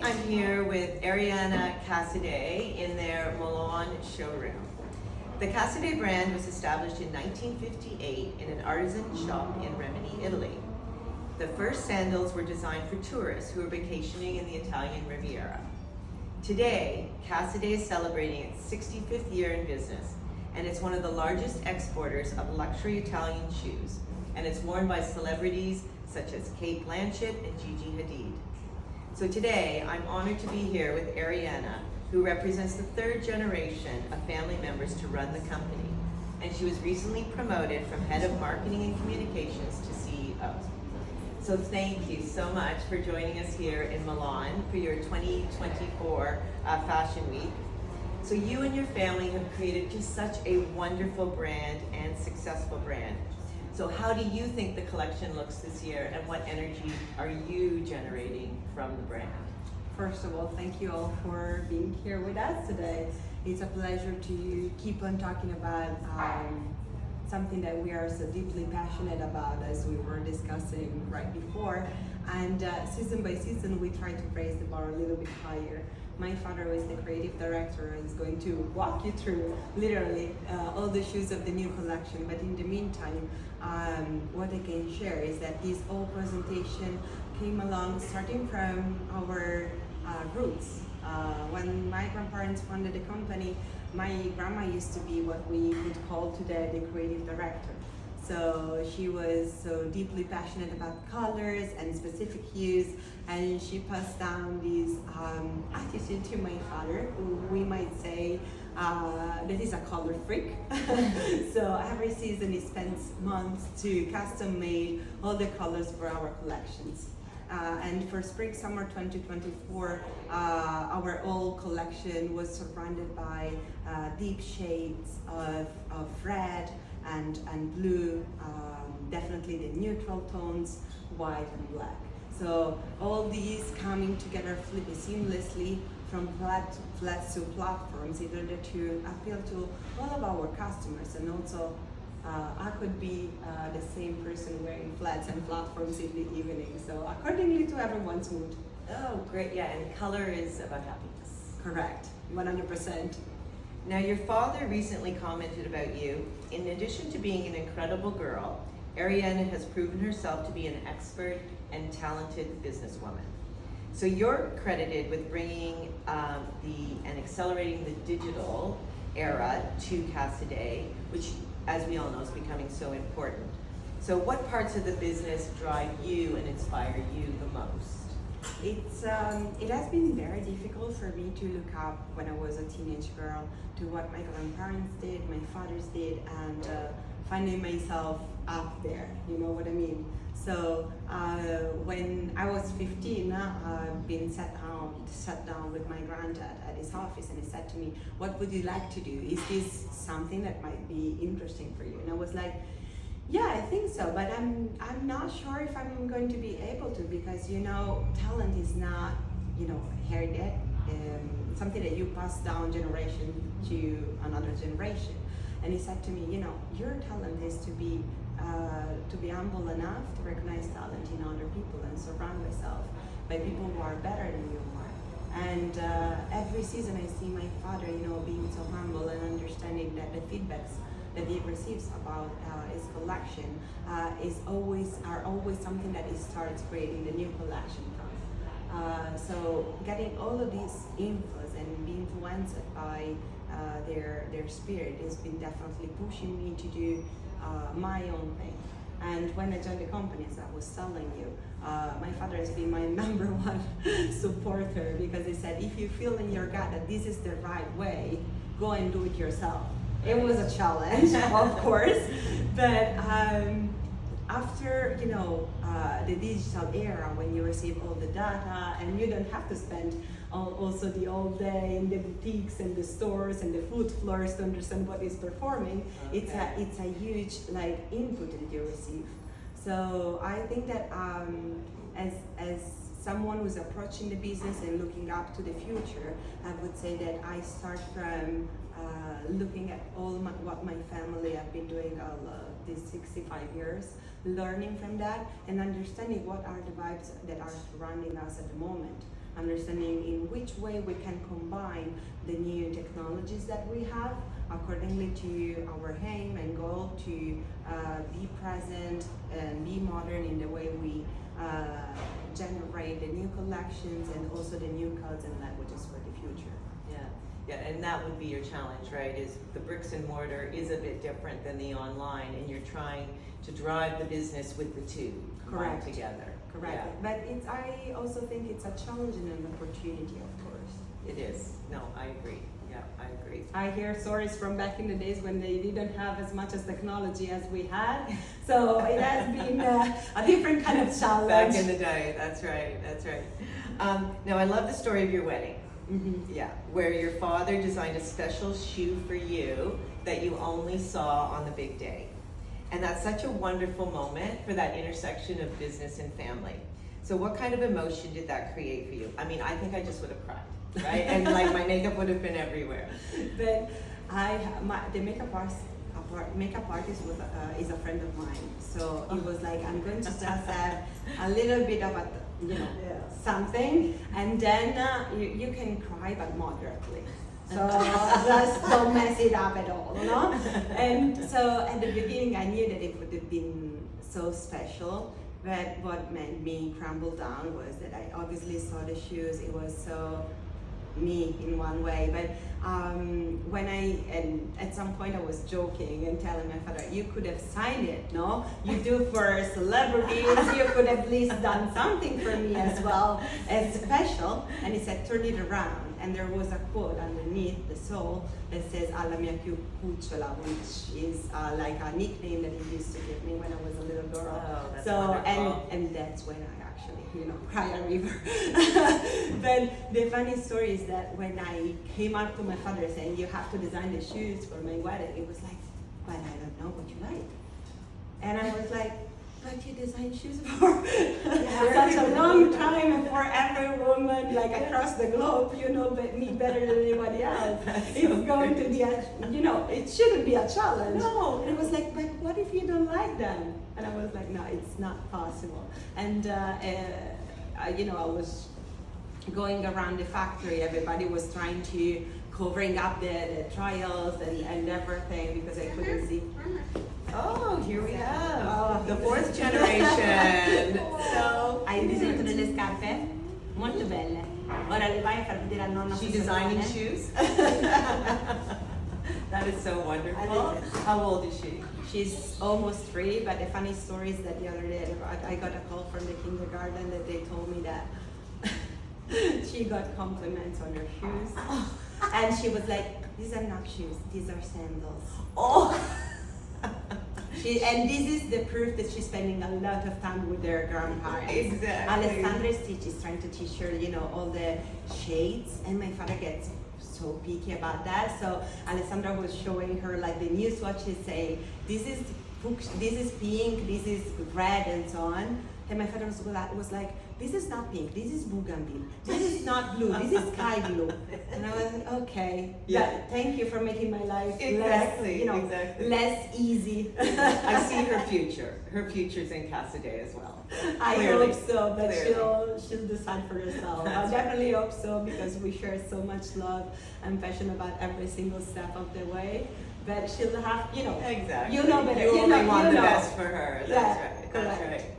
I'm here with Ariana Casadei in their Milan showroom. The Casadei brand was established in 1958 in an artisan shop in Rimini, Italy. The first sandals were designed for tourists who were vacationing in the Italian Riviera. Today, Casadei is celebrating its 65th year in business, and it's one of the largest exporters of luxury Italian shoes, and it's worn by celebrities such as Kate Blanchett and Gigi Hadid. So today, I'm honored to be here with Ariana, who represents the third generation of family members to run the company, and she was recently promoted from Head of Marketing and Communications to CEO. So thank you so much for joining us here in Milan for your 2024 Fashion Week. So you and your family have created just such a wonderful brand and successful brand. So how do you think the collection looks this year, and what energy are you generating from the brand? First of all, thank you all for being here with us today. It's a pleasure to keep on talking about something that we are so deeply passionate about, as we were discussing right before. And season by season, we try to raise the bar a little bit higher. My father, who is the creative director, is going to walk you through literally all the shoes of the new collection. But in the meantime, what I can share is that this whole presentation came along starting from our roots. When my grandparents founded the company, my grandma used to be what we would call today the creative director. So she was so deeply passionate about colors and specific hues, and she passed down this attitude to my father, who we might say that he's a color freak. So every season he spends months to custom made all the colors for our collections. And for spring summer 2024, our whole collection was surrounded by deep shades of red and blue, definitely the neutral tones, white and black. So all these coming together seamlessly from flat to platforms in order to appeal to all of our customers. And also I could be the same person wearing flats and platforms in the evening, so accordingly to everyone's mood. Oh, great, yeah, and color is about happiness. Correct, 100%. Now, your father recently commented about you. In addition to being an incredible girl, Ariana has proven herself to be an expert and talented businesswoman. So you're credited with bringing and accelerating the digital era to Casadei, which, as we all know, is becoming so important. So what parts of the business drive you and inspire you the most? It has been very difficult for me to look up when I was a teenage girl to what my grandparents did, my fathers did, and finding myself up there, you know what I mean? So when I was 15, I've been sat down with my granddad at his office, and he said to me, "What would you like to do? Is this something that might be interesting for you?" And I was like, "Yeah, I think so, but I'm not sure if I'm going to be able to, because talent is not inherited, something that you pass down generation to another generation." And he said to me, "Your talent is to be humble enough to recognize talent in other people and surround yourself by people who are better than you are." And every season I see my father, being so humble and understanding that the feedbacks that he receives about his collection are always something that he starts creating the new collection from. So getting all of these infos and being influenced by their spirit has been definitely pushing me to do my own thing. And when I joined the company, as I was telling you, my father has been my number one supporter, because he said, if you feel in your gut that this is the right way, go and do it yourself. It was a challenge, of course, but after the digital era, when you receive all the data and you don't have to spend also the whole day in the boutiques and the stores and the food floors to understand what is performing, it's a huge input that you receive. So I think that as someone who's approaching the business and looking up to the future, I would say that I start from looking at what my family have been doing all these 65 years. learning from that and understanding what are the vibes that are surrounding us at the moment. Understanding in which way we can combine the new technologies that we have accordingly to our aim and goal to be present and be modern in the way we generate the new collections and also the new codes and languages for the future. Yeah, and that would be your challenge, right? Is the bricks and mortar is a bit different than the online, and you're trying to drive the business with the two combined together. Correct. Yeah. But I also think it's a challenge and an opportunity, of course. It is. No, I agree. Yeah, I agree. I hear stories from back in the days when they didn't have as much as technology as we had. So it has been a different kind of challenge. Back in the day, that's right, that's right. Now, I love the story of your wedding. Mm-hmm. Yeah, where your father designed a special shoe for you that you only saw on the big day. And that's such a wonderful moment for that intersection of business and family. So what kind of emotion did that create for you? I mean, I think I just would have cried, right? And like my makeup would have been everywhere. But the makeup artist is a friend of mine. So it was like, I'm going to just have a little bit of something, and then you can cry, but moderately. So just don't mess it up at all, you know? And so at the beginning I knew that it would have been so special, but what made me crumble down was that I obviously saw the shoes. It was so me in one way, but at some point I was joking and telling my father, you could have signed it, no? You do for celebrities, you could have at least done something for me as well as special. And he said, turn it around. And there was a quote underneath the sole that says alla mia più cucciola, which is like a nickname that he used to give me when I was a little girl. Oh, that's so wonderful. and that's when I actually, cry a river. But the funny story is that when I came up to my father saying, you have to design the shoes for my wedding, it was like, but I don't know what you like. And I was like, but you design shoes for such a long time for every woman, like across the globe, you know me better than anybody else. It's going to be it shouldn't be a challenge. No. And it was like, but what if you don't like them? And I was like, no, it's not possible. And I was going around the factory. Everybody was trying to covering up the trials and everything because I couldn't see. Oh, here we have the fourth generation. So Hai disegnato delle scarpe molto belle. Ora le vai a far vedere al nonno. she designing shoes? That is so wonderful. How old is she? She's almost 3, but the funny story is that the other day I got a call from the kindergarten that they told me that she got compliments on her shoes. And she was like, these are not shoes, these are sandals. Oh. And this is the proof that she's spending a lot of time with their grandparents. Exactly. Alessandra is trying to teach her, all the shades, and my father gets so picky about that. So Alessandra was showing her like the new swatches, saying this is pink, this is red, and so on. And my father was like, this is not pink, this is bougainville, this is not blue, this is sky blue. And I was like, okay, thank you for making my life less easy. I see her future. Her future's in Casadei as well. I Clearly. hope so, but Clearly. she'll decide for herself. I definitely hope so because we share so much love and passion about every single step of the way. But she'll have, Exactly. you know better. You only want the best for her. That's Yeah, right. That's correct. right.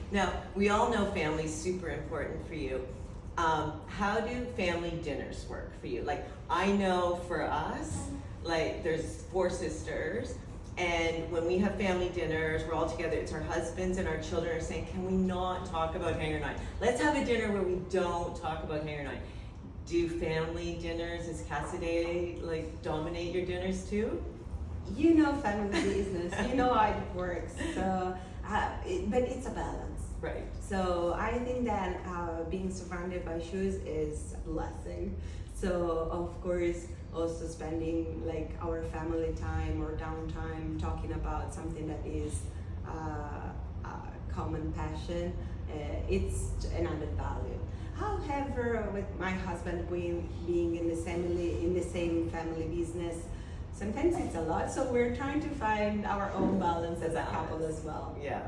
Now, we all know family's super important for you. How do family dinners work for you? Like, I know for us, like, there's 4 sisters, and when we have family dinners, we're all together. It's our husbands and our children are saying, can we not talk about Hangar9? Let's have a dinner where we don't talk about Hangar9. Do family dinners, is Casadei, like, dominate your dinners too? You know family business. You know how it works. So, but it's a balance. Right. So I think that being surrounded by shoes is a blessing. So of course, also spending like our family time or downtime talking about something that is a common passion, it's an added value. However, with my husband being in the same family business, sometimes it's a lot. So we're trying to find our own balance as a couple as well. Yeah.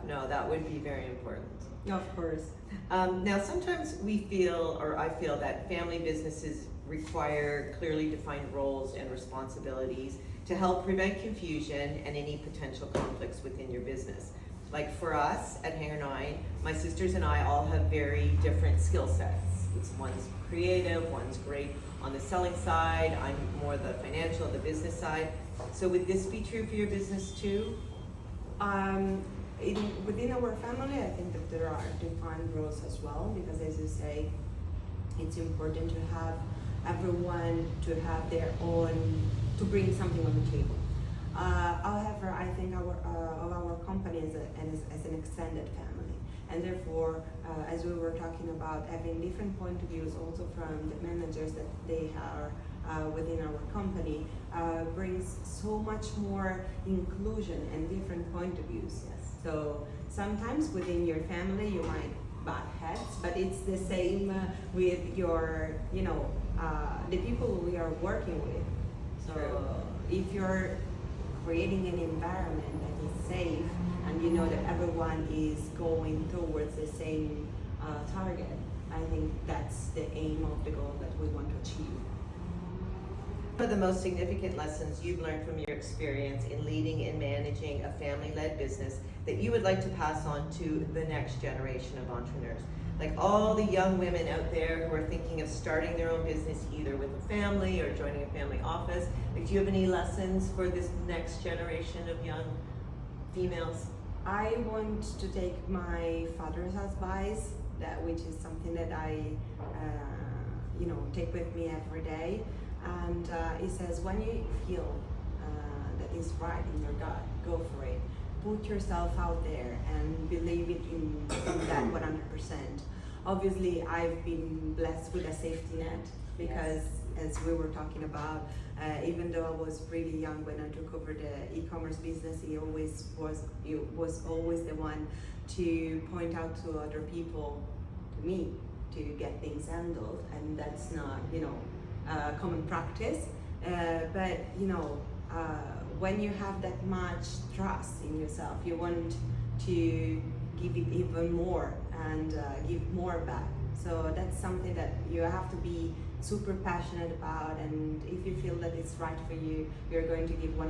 No, that would be very important. Of course. Now, sometimes we feel, or I feel, that family businesses require clearly defined roles and responsibilities to help prevent confusion and any potential conflicts within your business. Like for us at Hangar9, my sisters and I all have very different skill sets. One's creative, one's great on the selling side, I'm more the financial, the business side. So would this be true for your business too? Within our family, I think that there are defined roles as well, because as you say, it's important to have everyone to have their own, to bring something on the table. However, I think our company is as an extended family, and therefore, as we were talking about having different point of views also from the managers that they are within our company, brings so much more inclusion and different point of views. Yes. So sometimes within your family you might butt heads, but it's the same with your, the people we are working with. So True. if you're creating an environment that is safe and you know that everyone is going towards the same target, I think that's the aim of the goal that we want to achieve. What are the most significant lessons you've learned from your experience in leading and managing a family-led business that you would like to pass on to the next generation of entrepreneurs? Like all the young women out there who are thinking of starting their own business, either with a family or joining a family office. Like, do you have any lessons for this next generation of young females? I want to take my father's advice, which is something that I, take with me every day. And it says, when you feel that is right in your gut, go for it. Put yourself out there and believe it in that 100%. Obviously, I've been blessed with a safety net because, as we were talking about, even though I was really young when I took over the e-commerce business, he was always the one to point out to other people, to me, to get things handled, and that's not, common practice. But when you have that much trust in yourself, you want to give it even more and give more back. So that's something that you have to be super passionate about, and if you feel that it's right for you, you're going to give 100%.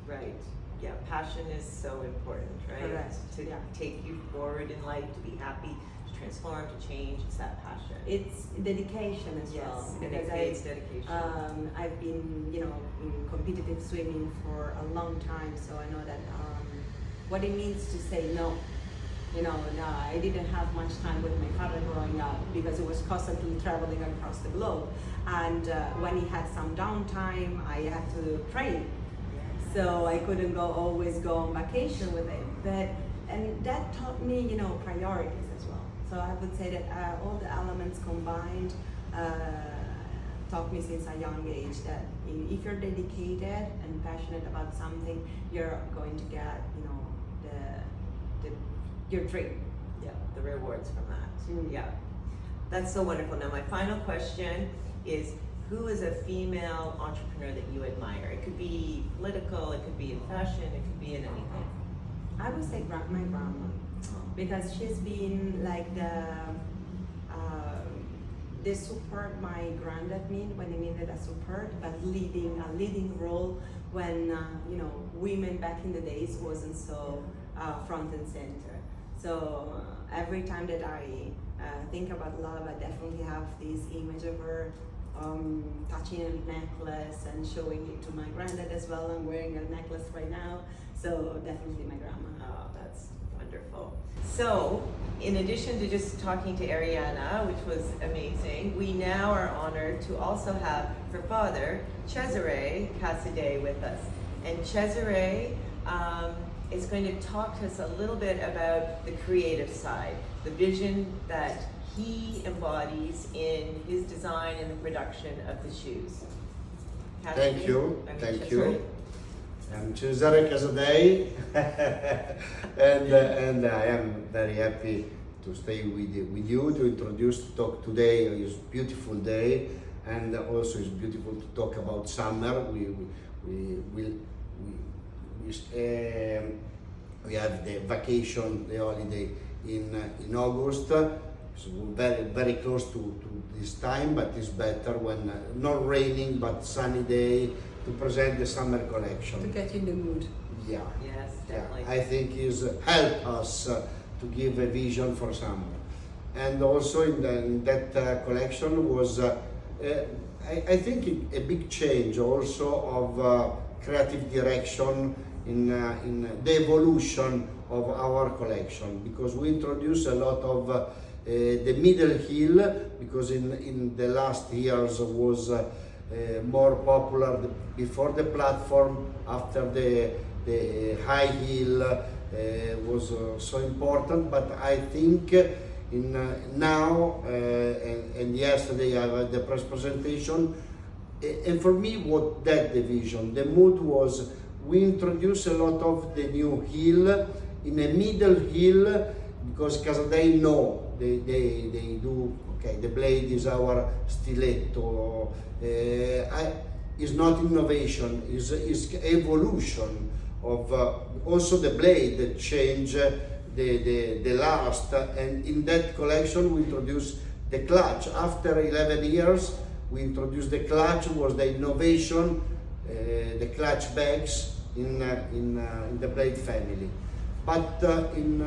Right. Yeah, passion is so important, right? Correct. To take you forward in life, to be happy, to transform, to change. It's that passion. It's dedication as well. And it creates dedication. I've been, in competitive swimming for a long time, so I know that what it means to say no. I didn't have much time with my father growing up because he was constantly traveling across the globe. And when he had some downtime, I had to train. So I couldn't always go on vacation with him. And that taught me, priorities as well. So I would say that all the elements combined taught me since a young age that if you're dedicated and passionate about something, you're going to get, your dream. Yeah, the rewards from that. Mm. Yeah, that's so wonderful. Now, my final question is, who is a female entrepreneur that you admire? It could be political, it could be in fashion, it could be in anything. I would say my grandma, because she's been like the support my granddad needed when he needed a support, but leading a leading role when women back in the days wasn't so front and center. So every time that I think about love, I definitely have this image of her touching a necklace and showing it to my granddad as well. I'm wearing a necklace right now, so definitely my grandma. Oh, that's wonderful. So, in addition to just talking to Ariana, which was amazing, we now are honored to also have her father, Cesare Casadei, with us. And Cesare is going to talk to us a little bit about the creative side, the vision that he embodies in his design and the production of the shoes. Thank you. Cesare. Thank you. I'm Cesare Casadei, and I am very happy to stay with you to introduce, to talk today on this beautiful day, and also it's beautiful to talk about summer. We have the vacation, the holiday in August. So very close to this time, but it's better when not raining but sunny day to present the summer collection. To get you in the mood. Yeah. Yes, definitely. Yeah, I think is help us to give a vision for summer, and also in that collection was I think a big change also of creative direction in the evolution of our collection, because we introduced a lot of the middle heel, because in the last years was more popular before the platform, after the high heel was so important, but I think in now and yesterday I had the press presentation, and for me what that division, the mood was we introduced a lot of the new heel in a middle heel, because Casadei know they do okay. The blade is our stiletto. Is not innovation, is evolution of also the blade that change the last, and in that collection we introduced the clutch. After 11 years we introduced the clutch, was the innovation, the clutch bags in the blade family. But in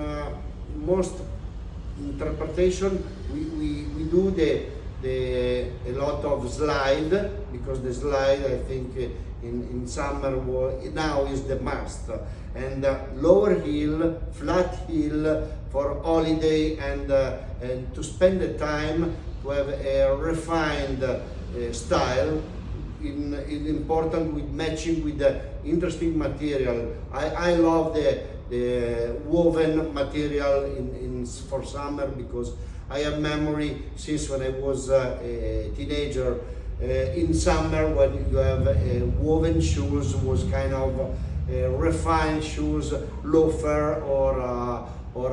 most interpretation we do a lot of slide, because the slide I think in summer now is the must, and lower heel, flat heel for holiday, and to spend the time to have a refined style. In important with matching with the interesting material. I love the woven material for summer, because I have memory since when I was a teenager. In summer, when you have woven shoes, was kind of refined shoes, loafer or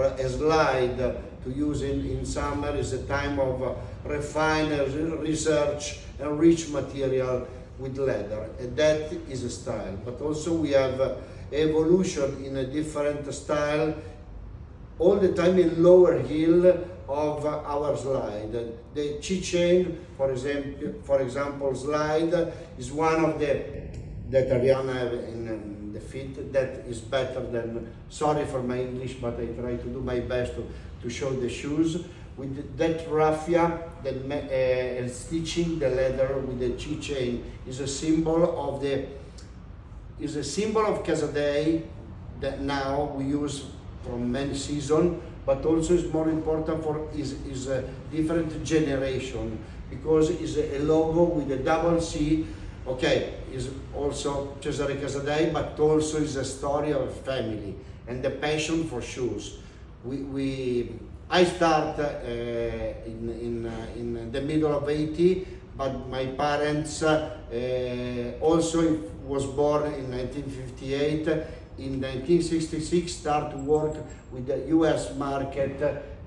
a slide to use in summer. Is a time of refine research and rich material with leather, and that is a style. But also we have evolution in a different style all the time in lower heel of our slide. The keychain, for example, slide is one of that Ariana have in the feet that is better than, sorry for my English, but I try to do my best to show the shoes. With that raffia, that stitching the leather with the keychain is a symbol of Casadei that now we use from many seasons, but also is more important for is a different generation, because it's a logo with a double C. Okay, is also Cesare Casadei, but also is a story of family and the passion for shoes. I start in the middle of 80, but my parents also was born in 1958. In 1966, start to work with the U.S. market,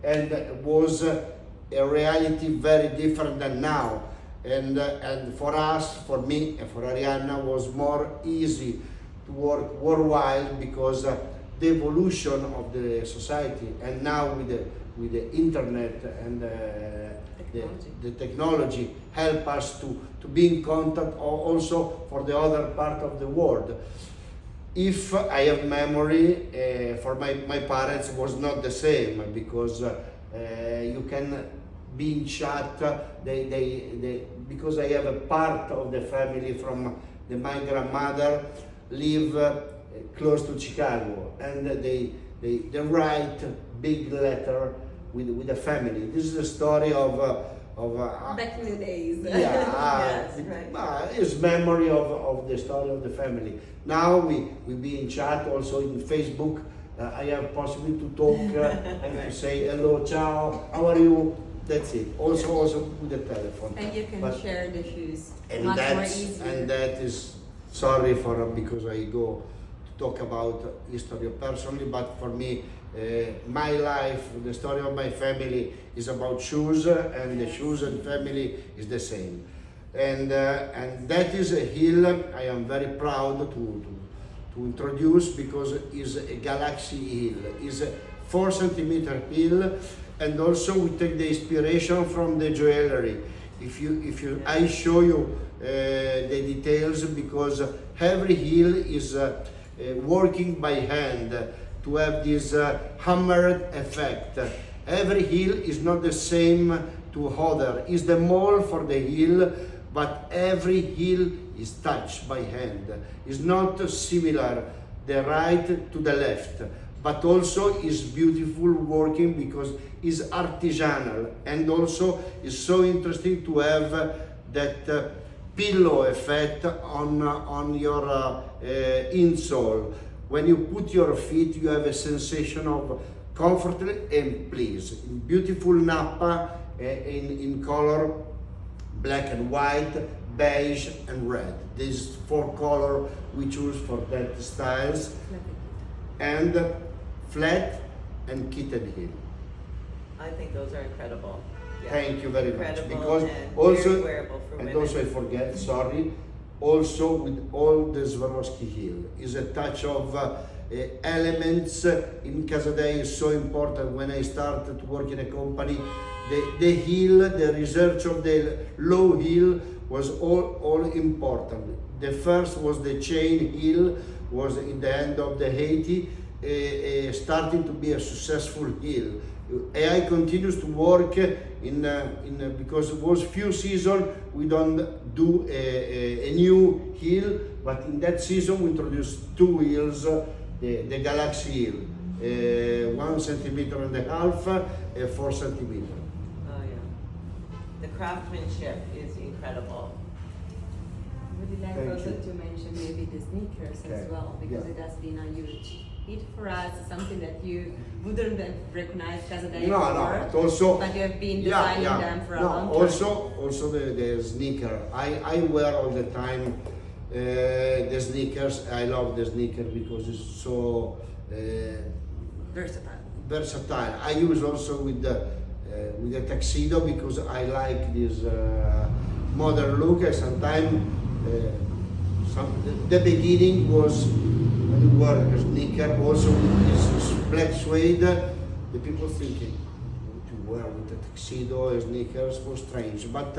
and was a reality very different than now. And for us, for me, and for Ariana, was more easy to work worldwide, because the evolution of the society, and now with the internet and the technology help us to be in contact also for the other part of the world. If I have memory, for my parents was not the same, because you can be in chat, because I have a part of the family from my grandmother live close to Chicago, and they write big letter with the family. This is a story of back in the days. Yes, right. It's memory of the story of the family. Now we be in chat, also in Facebook. I have possibility to talk and to say hello, ciao, how are you? That's it. Also with the telephone. And you can share the shoes. And Much more easier. And that is, sorry for because I go to talk about history personally, but for me, my life, the story of my family is about shoes, and the shoes and family is the same. and that is a heel I am very proud to introduce, because it's a galaxy heel. It's a 4 centimeter heel, and also we take the inspiration from the jewelry. I show you the details, because every heel is working by hand to have this hammered effect. Every heel is not the same to other. It's the mold for the heel, but every heel is touched by hand. It's not similar the right to the left, but also is beautiful working because it's artisanal, and also is so interesting to have that pillow effect on your insole. When you put your feet, you have a sensation of comfort and please. Beautiful nappa in color, black and white, beige and red. These 4 colors we choose for that styles, and flat and kitted heel. I think those are incredible. Yeah. Thank you very Incredible much. Because and also, very wearable for and women. also I forget, sorry, also with all the Swarovski heel is a touch of elements in Casadei is so important. When I started to work in a company, the heel, the research of the low heel was all important. The first was the chain heel, was in the end of the 80s, starting to be a successful heel. AI continues to work because it was few seasons we don't do a new heel, but in that season we introduced 2 heels, the Galaxy heel, 1.5 centimeters, 4 centimeters. Oh yeah. The craftsmanship is incredible. Would you like Thank also you. to mention maybe the sneakers Okay. as well, because Yeah. it has been a huge hit for us, something that you wouldn't have recognized Casadei No, before, but also, but you have been designing them for a long time. Also the sneaker. I wear all the time the sneakers. I love the sneaker because it's so Versatile. versatile. I use also with the tuxedo because I like this modern look. And sometimes the beginning was when you wear a sneaker also with this black suede. The people thinking to wear with the tuxedo sneakers was strange. But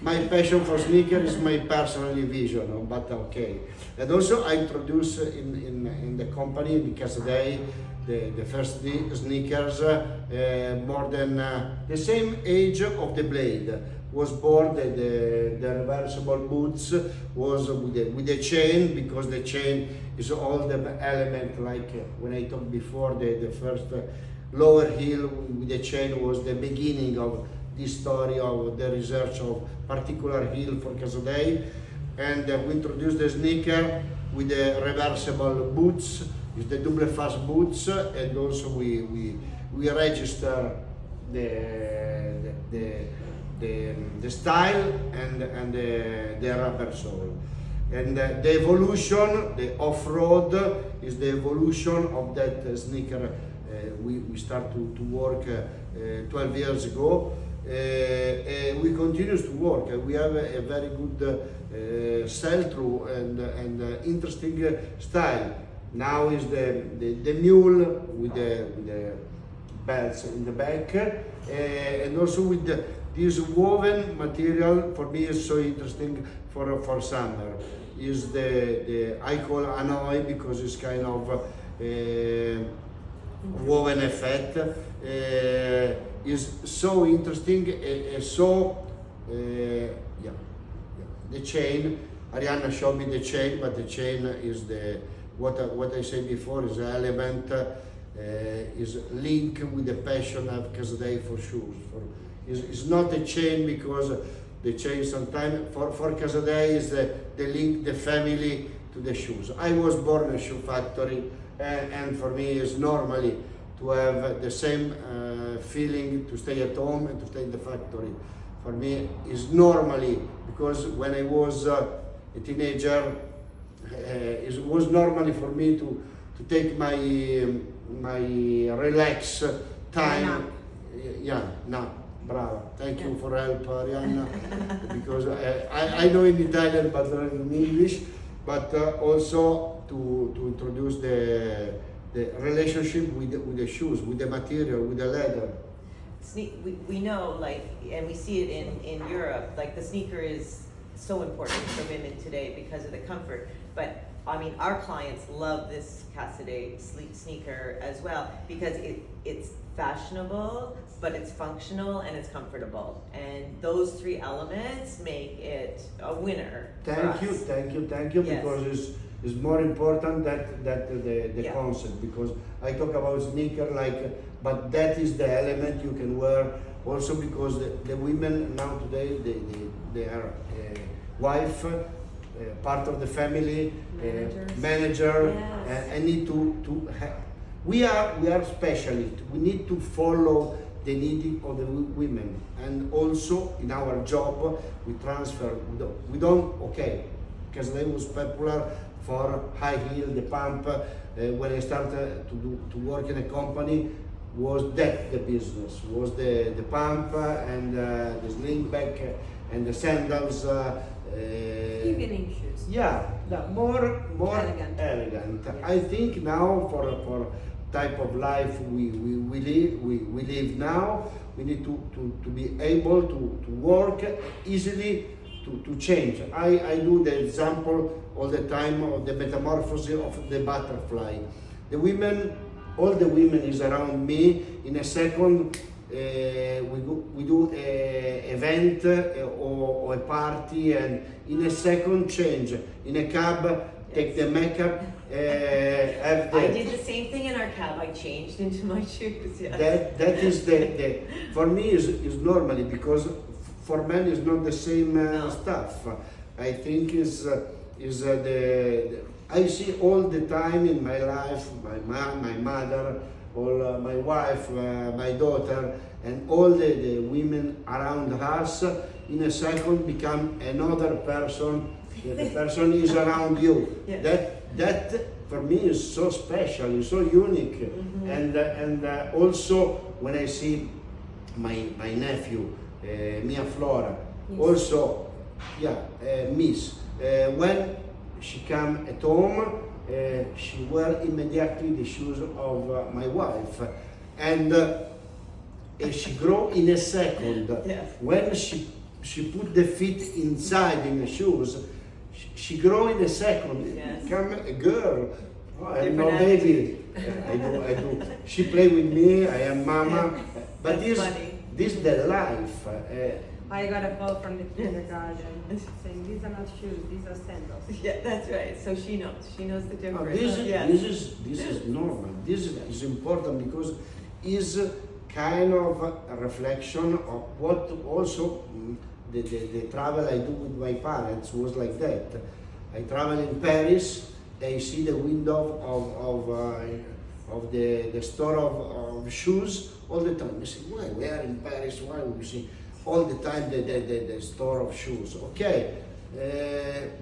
my passion for sneakers is my personal vision. But okay. And also I introduced in the company in Casadei the first sneakers more than the same age of the blade. Was bought the reversible boots was with the chain, because the chain is all the element, like when I talked before, the first lower heel with the chain was the beginning of this story of the research of particular heel for Casadei. And we introduced the sneaker with the reversible boots, is the double fast boots, and also we register the style and the rubber sole. And the evolution, the off-road, is the evolution of that sneaker. We start to work 12 years ago. We continue to work. We have a very good sell-through and interesting style. Now is the mule with the belts in the back, and also with this woven material. For me is so interesting for summer. Is the I call Hanoi because it's kind of woven effect. Is so interesting. The chain. Ariana showed me the chain, but the chain is what I said before is the element is linked with the passion of Casadei for shoes. It's not a chain because the chain sometimes for Casadei is the link the family to the shoes. I was born in a shoe factory, and for me it's normally to have the same feeling to stay at home and to stay in the factory. For me is normally, because when I was a teenager, it was normally for me to take my relax time. Nap. Yeah, nap. brava. Thank you for help, Ariana, because I know in Italian but not in English, but also to introduce the relationship with the shoes, with the material, with the leather. We know, like, and we see it in Europe, like the sneaker is so important for women today because of the comfort. But I mean, our clients love this Casadei sneaker as well because it's fashionable, but it's functional and it's comfortable. And those three elements make it a winner. Thank you, Yes. because it's more important that the Yeah. concept, because I talk about sneaker but that is the element you can wear also because the women now today they are wife, part of the family, manager, Yes. and need to have. We are specialists. We need to follow the need of the women, and also in our job we transfer. We don't okay. Casadei was popular for high heel, the pump. When I started to work in a company, was that the business was the pump and the slingback and the sandals. Evening shoes. Yeah, more Elegant. Yes. I think now for type of life we live now, we need to be able to work easily to change. I do the example all the time of the metamorphosis of the butterfly. The women, all the women is around me. In a second, we do a event or a party, and in a second change. In a cab, take the makeup, have the. I did the same thing in our cab. I changed into my shoes. Yes. That is the for me is normally because for men is not the same No. stuff. I think is the I see all the time in my life my mother, all my wife, my daughter, and all the women around us in a second become another person. The person is around you. Yes. That for me is so special, is so unique, and also when I see my nephew Mia Flora, Yes. also Miss when she come at home, she wear immediately the shoes of my wife, and she grow in a second. Yes. When she put the feet inside in the shoes, she grow in a second. Yes. Become a girl. Oh, I am no Different baby. I do. She play with me. I am mama. But That's funny. this the life. I got a call from the kindergarten saying these are not shoes, these are sandals. Yeah, that's right. So she knows. She knows the No, difference. this is normal. This is important because is kind of a reflection of what also the travel I do with my parents was like that. I travel in Paris. I see the window of the store of shoes all the time. I say, why we are in Paris? Why we see all the time the store of shoes? Okay,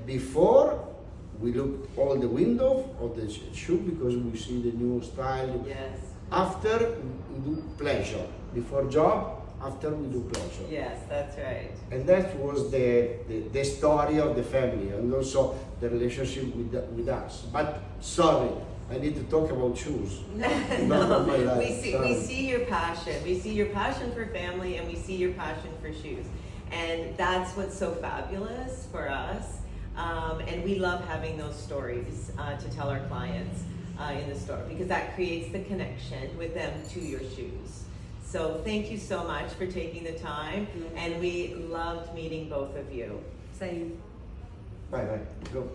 before we look all the window of the shoe because we see the new style. Yes. After we do pleasure. Before job, after we do pleasure. Yes, that's right. And that was the story of the family and also the relationship with us. But sorry, I need to talk about shoes. Not about my life. We see your passion. We see your passion for family, and we see your passion for shoes, and that's what's so fabulous for us. And we love having those stories to tell our clients in the store because that creates the connection with them to your shoes. So thank you so much for taking the time, and we loved meeting both of you. Saying Bye. Go.